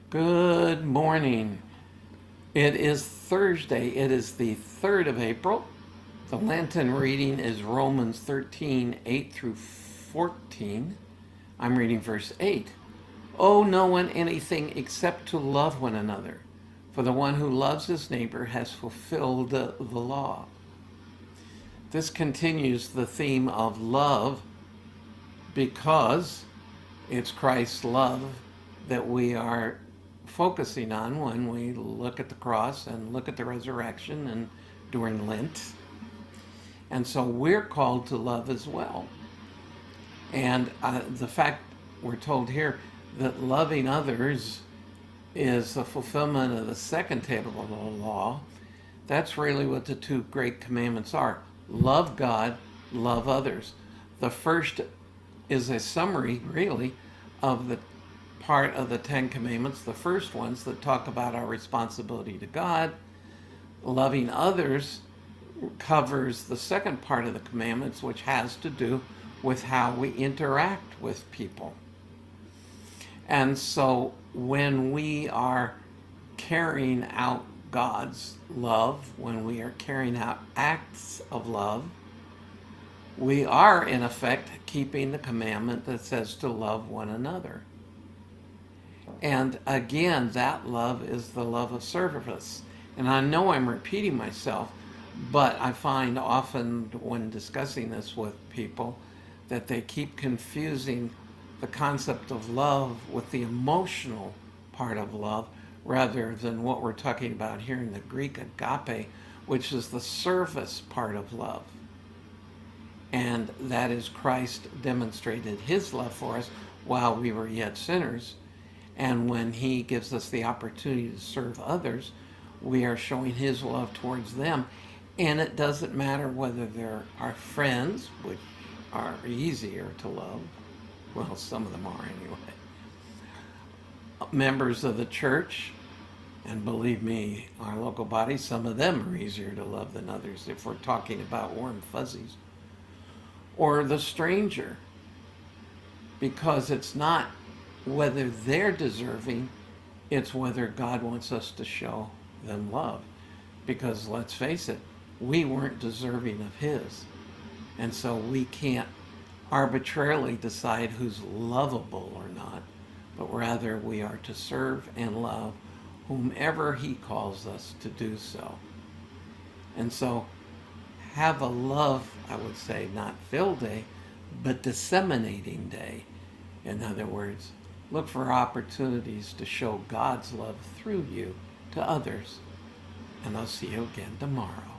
Good morning. It is Thursday. It is the 3rd of April. The Lenten reading is Romans 13, 8 through 14. I'm reading verse 8. Owe no one anything except to love one another, for the one who loves his neighbor has fulfilled the law. This continues the theme of love because it's Christ's love that we are focusing on when we look at the cross and look at the resurrection and during Lent. And so we're called to love as well. And the fact we're told here that loving others is the fulfillment of the second table of the law, that's really what the two great commandments are. Love God, love others. The first is a summary, really, of the part of the Ten Commandments, the first ones that talk about our responsibility to God. Loving others covers the second part of the commandments, which has to do with how we interact with people. And so when we are carrying out God's love, when we are carrying out acts of love, we are, in effect, keeping the commandment that says to love one another. And again, that love is the love of service. And I know I'm repeating myself, but I find often when discussing this with people that they keep confusing the concept of love with the emotional part of love rather than what we're talking about here in the Greek agape, which is the service part of love. And that is Christ demonstrated his love for us while we were yet sinners. And when he gives us the opportunity to serve others, we are showing his love towards them. And it doesn't matter whether they're our friends, which are easier to love. Well, some of them are anyway. Members of the church, and believe me, our local body, some of them are easier to love than others if we're talking about warm fuzzies. Or the stranger, because it's not whether they're deserving, it's whether God wants us to show them love. Because let's face it, we weren't deserving of his. And so we can't arbitrarily decide who's lovable or not, but rather we are to serve and love whomever he calls us to do so. And so have a love, I would say, not filled day, but disseminating day. In other words, look for opportunities to show God's love through you to others. And I'll see you again tomorrow.